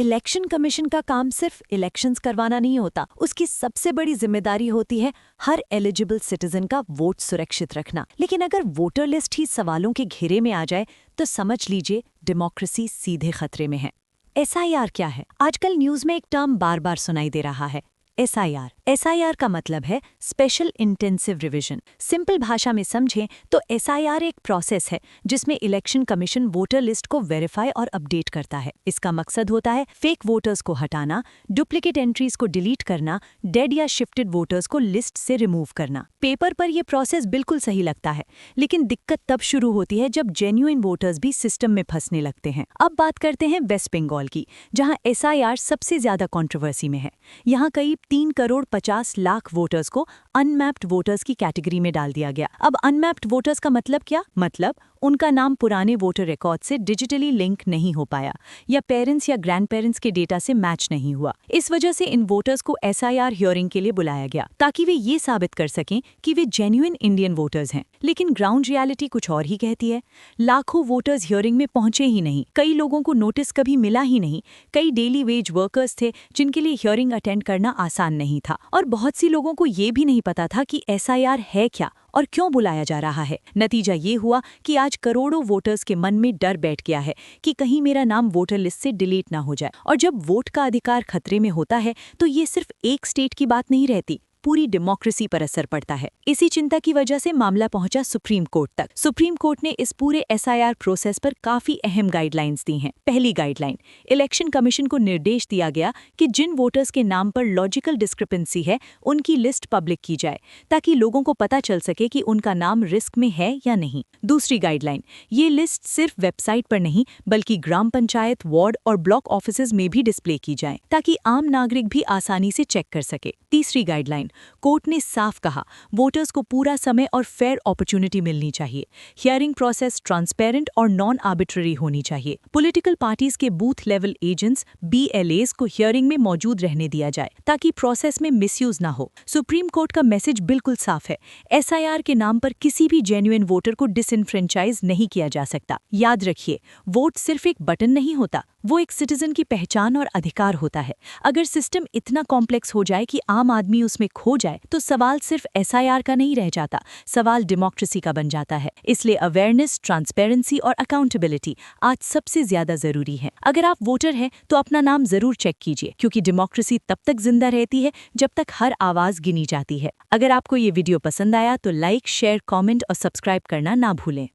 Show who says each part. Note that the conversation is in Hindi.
Speaker 1: इलेक्शन कमीशन का काम सिर्फ इलेक्शंस करवाना नहीं होता, उसकी सबसे बड़ी जिम्मेदारी होती है हर एलिजिबल सिटीजन का वोट सुरक्षित रखना। लेकिन अगर वोटर लिस्ट ही सवालों के घेरे में आ जाए तो समझ लीजिए डेमोक्रेसी सीधे खतरे में है। एसआईआर क्या है? आजकल न्यूज में एक टर्म बार बार सुनाई दे रहा है, एसआईआर। एसआईआर का मतलब है स्पेशल इंटेंसिव रिवीजन। सिंपल भाषा में समझें तो एसआईआर एक प्रोसेस है जिसमें इलेक्शन कमीशन वोटर लिस्ट को वेरीफाई और अपडेट करता है। इसका मकसद होता है फेक वोटर्स को हटाना, डुप्लीकेट एंट्रीज को डिलीट करना, डेड या शिफ्टेड वोटर्स को लिस्ट से रिमूव करना। पेपर पर यह प्रोसेस बिल्कुल सही लगता है, लेकिन दिक्कत तब शुरू होती है जब जेन्युइन वोटर्स भी सिस्टम में फंसने लगते हैं। अब बात करते हैं वेस्ट बंगाल की, जहां एसआईआर सबसे ज्यादा कंट्रोवर्सी में है। यहाँ करीब 3,50,00,000 वोटर्स को अनमैप्ड वोटर्स की कैटेगरी में डाल दिया गया। अब अनमैप्ड वोटर्स का मतलब क्या? मतलब उनका नाम पुराने वोटर रिकॉर्ड से डिजिटली लिंक नहीं हो पाया या पेरेंट्स या ग्रैंड पेरेंट्स के डेटा से मैच नहीं हुआ। इस वजह से इन वोटर्स को एसआईआर हियरिंग के लिए बुलाया गया ताकि वे ये साबित कर सकें कि वे जेन्युइन इंडियन वोटर्स हैं। लेकिन ग्राउंड रियलिटी कुछ और ही कहती है। लाखों वोटर्स हियरिंग में पहुंचे ही नहीं, कई लोगों को नोटिस कभी मिला ही नहीं। कई डेली वेज वर्कर्स थे जिनके लिए हियरिंग अटेंड करना आसान नहीं था, और बहुत सी लोगों को ये भी नहीं पता था कि एसआईआर है क्या और क्यों बुलाया जा रहा है। नतीजा ये हुआ कि आज करोड़ों वोटर्स के मन में डर बैठ गया है कि कहीं मेरा नाम वोटर लिस्ट से डिलीट ना हो जाए। और जब वोट का अधिकार खतरे में होता है तो ये सिर्फ एक स्टेट की बात नहीं रहती, पूरी डेमोक्रेसी पर असर पड़ता है। इसी चिंता की वजह से मामला पहुंचा सुप्रीम कोर्ट तक। सुप्रीम कोर्ट ने इस पूरे एसआईआर प्रोसेस पर काफी अहम गाइडलाइंस दी हैं। पहली गाइडलाइन, इलेक्शन कमीशन को निर्देश दिया गया कि जिन वोटर्स के नाम पर लॉजिकल डिस्क्रिपेंसी है उनकी लिस्ट पब्लिक की जाए ताकि लोगों को पता चल सके कि उनका नाम रिस्क में है या नहीं। दूसरी गाइडलाइन, ये लिस्ट सिर्फ वेबसाइट पर नहीं बल्कि ग्राम पंचायत, वार्ड और ब्लॉक ऑफिसेज में भी डिस्प्ले की जाए ताकि आम नागरिक भी आसानी से चेक कर सके। तीसरी गाइडलाइन, कोर्ट ने साफ कहा वोटर्स को पूरा समय और फेयर अपॉर्चुनिटी मिलनी चाहिए। हियरिंग प्रोसेस ट्रांसपेरेंट और नॉन आर्बिट्ररी होनी चाहिए। पॉलिटिकल पार्टीज के बूथ लेवल एजेंट्स BLAs को हियरिंग में मौजूद रहने दिया जाए ताकि प्रोसेस में मिसयूज ना हो। सुप्रीम कोर्ट का मैसेज बिल्कुल साफ है, एसआईआर के नाम पर किसी भी जेन्युइन वोटर को डिसइनफ्रेंचाइज नहीं किया जा सकता। याद रखिए, वोट सिर्फ एक बटन नहीं होता, वो एक सिटीजन की पहचान और अधिकार होता है। अगर सिस्टम इतना कॉम्प्लेक्स हो जाए कि आम आदमी उसमें खो जाए तो सवाल सिर्फ एसआईआर का नहीं रह जाता, सवाल डेमोक्रेसी का बन जाता है। इसलिए अवेयरनेस, ट्रांसपेरेंसी और अकाउंटेबिलिटी आज सबसे ज्यादा जरूरी है। अगर आप वोटर हैं तो अपना नाम जरूर चेक कीजिए, क्योंकि डेमोक्रेसी तब तक जिंदा रहती है जब तक हर आवाज गिनी जाती है। अगर आपको ये वीडियो पसंद आया तो लाइक, शेयर, कमेंट और सब्सक्राइब करना ना भूलें।